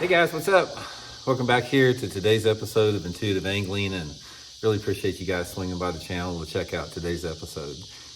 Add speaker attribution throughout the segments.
Speaker 1: Hey guys, what's up? Welcome back here to today's episode of Intuitive Angling, and really appreciate you guys swinging by the channel to check out today's episode.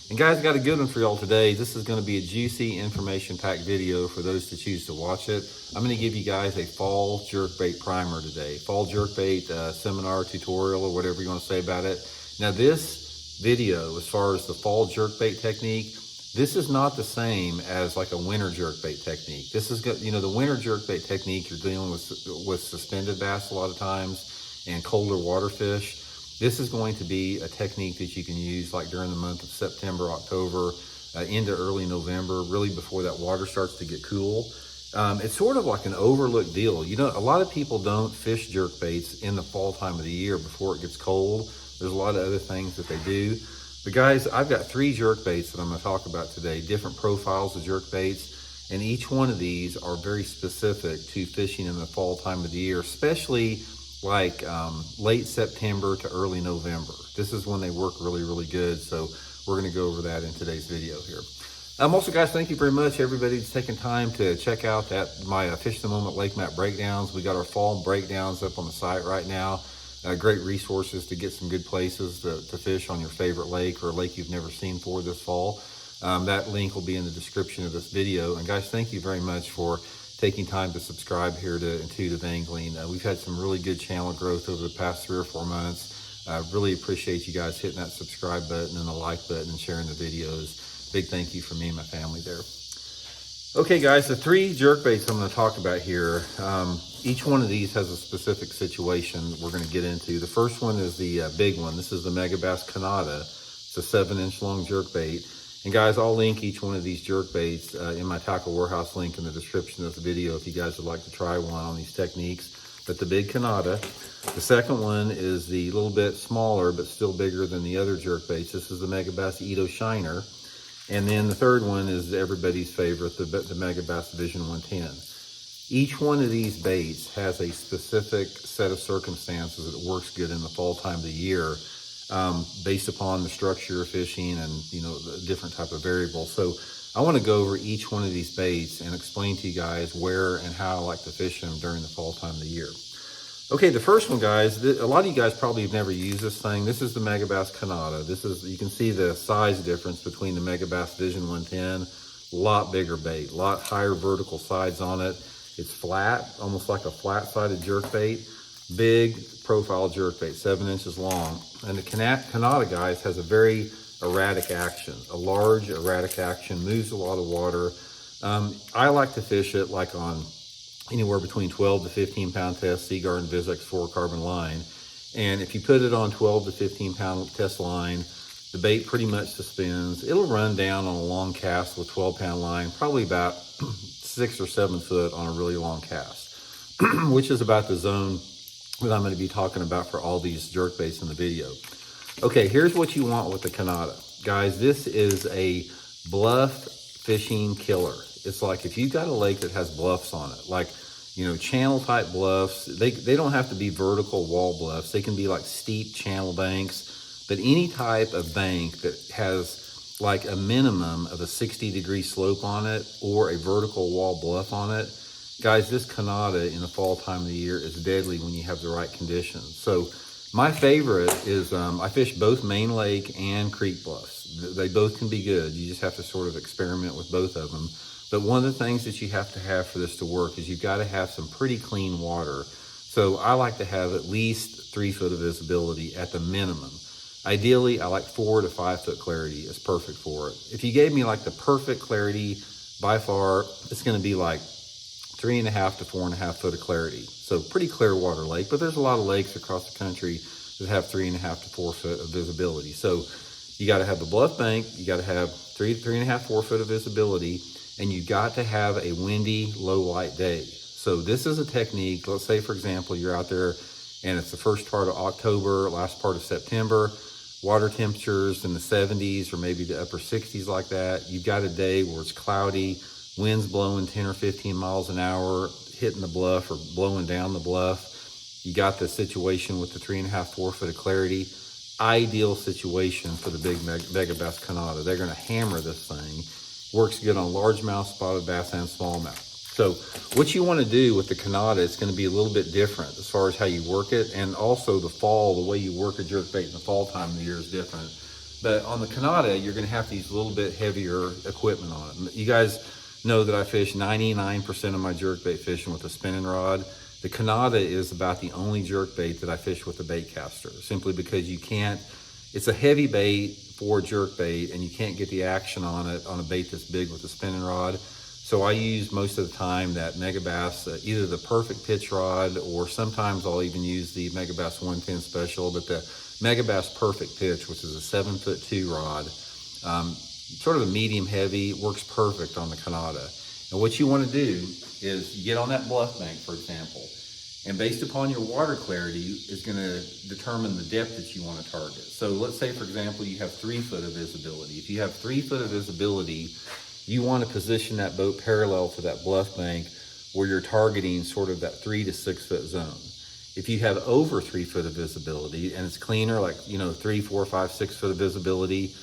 Speaker 1: And guys, got a good one for y'all today. This is going to be a juicy, information-packed video for those to choose to watch it. I'm going to give you guys a fall jerkbait primer today. Fall jerkbait seminar, tutorial, or whatever you want to say about it. Now this video, as far as the fall jerkbait technique, this is not the same as like a winter jerkbait technique. This is, the winter jerkbait technique, you're dealing with suspended bass a lot of times and colder water fish. This is going to be a technique that you can use like during the month of September, October, into early November, really before that water starts to get cool. It's sort of like an overlooked deal. You know, a lot of people don't fish jerkbaits in the fall time of the year before it gets cold. There's a lot of other things that they do. But guys, I've got 3 jerkbaits that I'm going to talk about today, different profiles of jerkbaits, and each one of these are very specific to fishing in the fall time of the year, especially like late September to early November. This is when they work really, really good. So we're going to go over that in today's video here. Also, guys, thank you very much, everybody, that's taking time to check out my Fish the Moment Lake Map breakdowns. We got our fall breakdowns up on the site right now. Great resources to get some good places to fish on your favorite lake or a lake you've never seen for this fall. That link will be in the description of this video. And guys, thank you very much for taking time to subscribe here to Intuitive Angling. We've had some really good channel growth over the past 3 or 4 months. Really appreciate you guys hitting that subscribe button and the like button and sharing the videos. Big thank you from me and my family there. Okay guys, the 3 jerkbaits I'm going to talk about here, each one of these has a specific situation we're going to get into. The first one is the big one. This is the Megabass Kanata. It's a 7-inch long jerkbait. And guys, I'll link each one of these jerkbaits in my tackle warehouse link in the description of the video if you guys would like to try one on these techniques. But the big Kanata. The second one is the little bit smaller but still bigger than the other jerkbaits. This is the Megabass Ito Shiner. And then the third one is everybody's favorite, the Megabass Vision 110. Each one of these baits has a specific set of circumstances that works good in the fall time of the year, based upon the structure you're fishing and, the different type of variables. So I want to go over each one of these baits and explain to you guys where and how I like to fish them during the fall time of the year. Okay, the first one, guys, a lot of you guys probably have never used this thing. This is the Megabass Kanata. You can see the size difference between the Megabass Vision 110. A lot bigger bait, a lot higher vertical sides on it. It's flat, almost like a flat-sided jerkbait. Big profile jerkbait, 7 inches long. And the Kanata, guys, has a very erratic action, a large erratic action, moves a lot of water. I like to fish it like on anywhere between 12 to 15 pound test, Seaguar and Vizex fluorocarbon line. And if you put it on 12 to 15 pound test line, the bait pretty much suspends. It'll run down on a long cast with 12 pound line, probably about 6 or 7 foot on a really long cast, which is about the zone that I'm going to be talking about for all these jerkbaits in the video. Okay, here's what you want with the Kanata. Guys, this is a bluff fishing killer. It's like if you've got a lake that has bluffs on it, like, channel type bluffs, they don't have to be vertical wall bluffs. They can be like steep channel banks, but any type of bank that has like a minimum of a 60-degree slope on it or a vertical wall bluff on it, guys, this Kanata in the fall time of the year is deadly when you have the right conditions. So my favorite is, I fish both main lake and creek bluffs. They both can be good. You just have to sort of experiment with both of them. But one of the things that you have to have for this to work is you've got to have some pretty clean water. So I like to have at least 3 foot of visibility at the minimum. Ideally, I like 4 to 5 foot clarity is perfect for it. If you gave me like the perfect clarity, by far, it's going to be like 3.5 to 4.5 foot of clarity. So pretty clear water lake, but there's a lot of lakes across the country that have 3.5 to 4 foot of visibility. So you got to have the bluff bank, you got to have 3.5, 4 foot of visibility, and you got to have a windy, low light day. So this is a technique. Let's say, for example, you're out there and it's the first part of October, last part of September, water temperatures in the 70s or maybe the upper 60s like that. You've got a day where it's cloudy, winds blowing 10 or 15 miles an hour, hitting the bluff or blowing down the bluff. You got the situation with the 3.5, 4 foot of clarity. Ideal situation for the big Megabass Kanata. They're gonna hammer this thing. Works good on largemouth, spotted bass, and smallmouth. So what you want to do with the Kanata is going to be a little bit different as far as how you work it, and also the fall, the way you work a jerkbait in the fall time of the year is different. But on the Kanata, you're going to have to use a little bit heavier equipment on it. You guys know that I fish 99% of my jerkbait fishing with a spinning rod. The Kanata is about the only jerkbait that I fish with a bait caster, simply because you can't, it's a heavy bait for jerkbait, and you can't get the action on it on a bait this big with a spinning rod. So I use most of the time that Megabass, either the perfect pitch rod, or sometimes I'll even use the Megabass 110 special, but the Megabass perfect pitch, which is a 7'2" rod, sort of a medium heavy, works perfect on the Kanata. And what you want to do is you get on that bluff bank, for example, and based upon your water clarity is going to determine the depth that you want to target. So let's say, for example, you have 3 foot of visibility. If you have 3 foot of visibility, you want to position that boat parallel to that bluff bank where you're targeting sort of that 3 to 6 foot zone. If you have over 3 foot of visibility and it's cleaner, like, 3, 4, 5, 6 foot of visibility,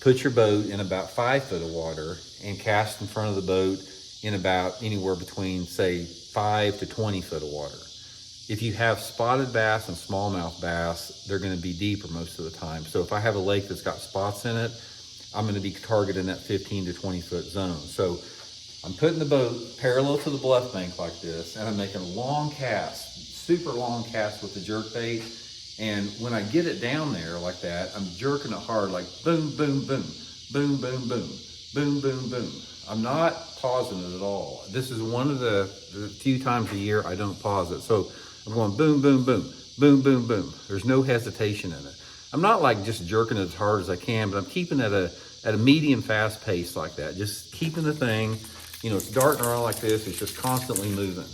Speaker 1: put your boat in about 5 foot of water and cast in front of the boat in about anywhere between, say, 5 to 20 foot of water. If you have spotted bass and smallmouth bass, they're going to be deeper most of the time. So if I have a lake that's got spots in it, I'm going to be targeting that 15 to 20 foot zone. So I'm putting the boat parallel to the bluff bank like this, and I'm making a long cast, super long cast with the jerkbait. And when I get it down there like that, I'm jerking it hard, like boom, boom, boom, boom, boom, boom, boom, boom, boom. I'm not pausing it at all. This is one of the few times a year I don't pause it. So I'm going boom, boom, boom, boom, boom, boom. There's no hesitation in it. I'm not like just jerking it as hard as I can, but I'm keeping it at a medium fast pace like that. Just keeping the thing, it's darting around like this. It's just constantly moving.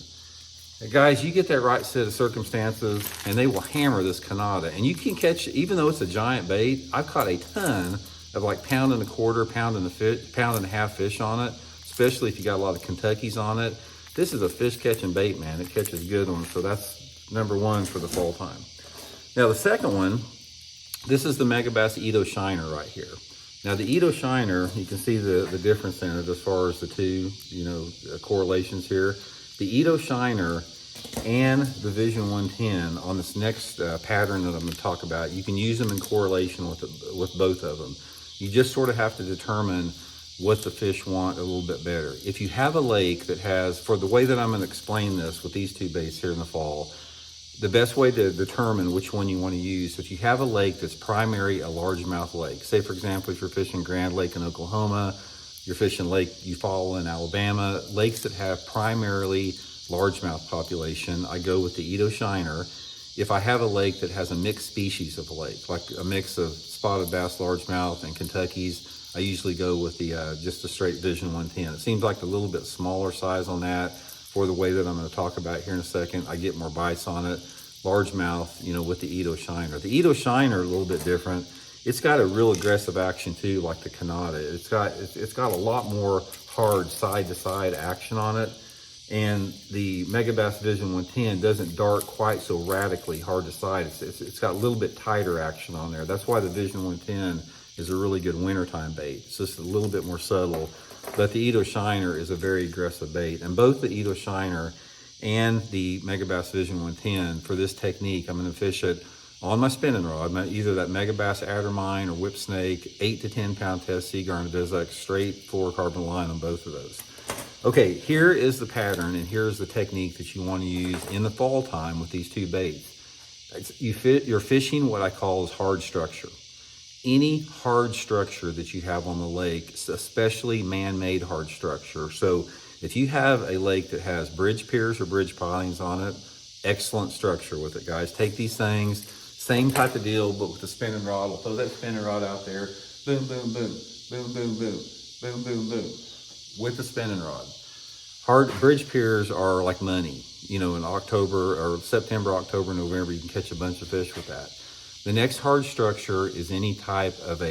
Speaker 1: Now, guys, you get that right set of circumstances and they will hammer this Kanata. And you can catch, even though it's a giant bait, I've caught a ton of like 1.25 pound, pound and a half fish on it, especially if you got a lot of Kentuckies on it. This is a fish catching bait, man. It catches good ones. So that's number one for the fall time. Now the second one, this is the Megabass Ito Shiner right here. Now the Ito Shiner, you can see the difference in it as far as the two, correlations here. The Ito Shiner and the Vision 110 on this next pattern that I'm going to talk about, you can use them in correlation with both of them. You just sort of have to determine what the fish want a little bit better. If you have a lake that has, for the way that I'm going to explain this with these two baits here in the fall, the best way to determine which one you want to use, if you have a lake that's primary a largemouth lake, say for example, if you're fishing Grand Lake in Oklahoma, you're fishing Lake Eufaula in Alabama, lakes that have primarily largemouth population, I go with the Ito Shiner. If I have a lake that has a mixed species of a lake, like a mix of spotted bass, largemouth, and Kentuckies, I usually go with the just a straight Vision 110. It seems like a little bit smaller size on that for the way that I'm going to talk about here in a second. I get more bites on it. Largemouth, with the Ito Shiner. The Ito Shiner, a little bit different. It's got a real aggressive action too, like the Kanata. It's got a lot more hard side-to-side action on it. And the Megabass Vision 110 doesn't dart quite so radically hard to side. It's got a little bit tighter action on there. That's why the Vision 110 is a really good wintertime bait. It's just a little bit more subtle. But the Ito Shiner is a very aggressive bait. And both the Ito Shiner and the Megabass Vision 110, for this technique, I'm going to fish it on my spinning rod, either that Megabass Addermine or Whip Snake, 8 to 10 pound test sea garnet Visex, straight fluorocarbon line on both of those. Okay, here is the pattern and here's the technique that you want to use in the fall time with these two baits. You're fishing what I call as hard structure. Any hard structure that you have on the lake, especially man-made hard structure. So if you have a lake that has bridge piers or bridge pilings on it, excellent structure with it, guys. Take these things, same type of deal, but with the spinning rod. We'll throw that spinning rod out there. Boom, boom, boom, boom, boom, boom, boom, boom, boom, with the spinning rod. Hard bridge piers are like money. In October or September, October, November, you can catch a bunch of fish with that. The next hard structure is any type of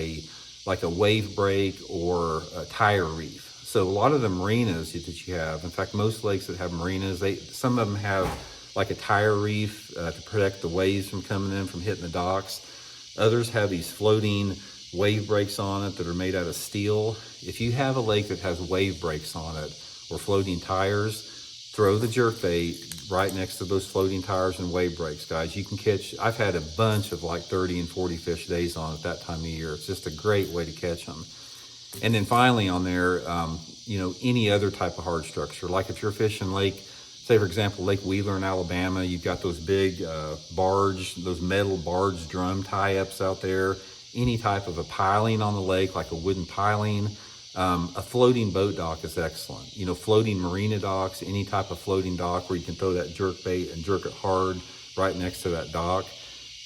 Speaker 1: like a wave break or a tire reef. So a lot of the marinas that you have, in fact, most lakes that have marinas, some of them have like a tire reef to protect the waves from coming in, from hitting the docks. Others have these floating wave breaks on it that are made out of steel. If you have a lake that has wave breaks on it, or floating tires, throw the jerkbait right next to those floating tires and wave breaks, guys. You can catch, I've had a bunch of like 30 and 40 fish days on at that time of year. It's just a great way to catch them. And then finally on there, you know, any other type of hard structure, like if you're fishing Lake, say for example, Lake Wheeler in Alabama, you've got those big barge, those metal barge drum tie-ups out there, any type of a piling on the lake, like a wooden piling. A floating boat dock is excellent. You know, floating marina docks, any type of floating dock where you can throw that jerk bait and jerk it hard right next to that dock.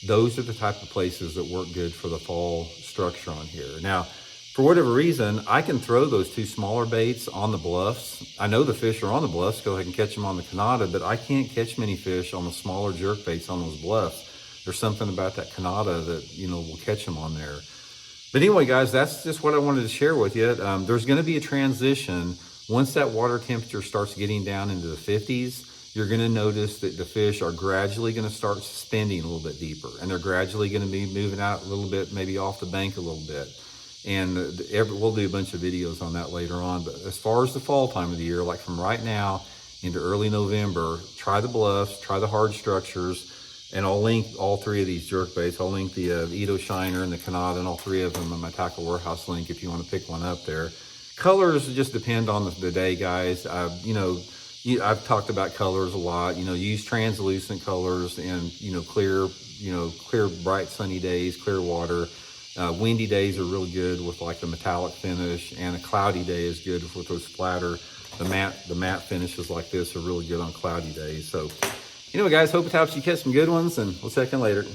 Speaker 1: Those are the type of places that work good for the fall structure on here. Now, for whatever reason, I can throw those two smaller baits on the bluffs. I know the fish are on the bluffs because I can catch them on the Kanata, but I can't catch many fish on the smaller jerk baits on those bluffs. There's something about that Kanata that, you know, will catch them on there. But anyway, guys, that's just what I wanted to share with you. There's going to be a transition. Once that water temperature starts getting down into the 50s, you're going to notice that the fish are gradually going to start suspending a little bit deeper, and they're gradually going to be moving out a little bit, maybe off the bank a little bit. And we'll do a bunch of videos on that later on. But as far as the fall time of the year, like from right now into early November, try the bluffs, try the hard structures. And I'll link all three of these jerk baits. I'll link the Ito Shiner and the Kanata and all three of them in my Tackle Warehouse link if you want to pick one up there. Colors just depend on the day, guys. You know, I've talked about colors a lot. You know, use translucent colors and, you know, clear, bright sunny days, clear water. Windy days are really good with like the metallic finish, and a cloudy day is good with those flatter. The matte finishes like this are really good on cloudy days. So anyway, guys, hope it helps you catch some good ones, and we'll check in later.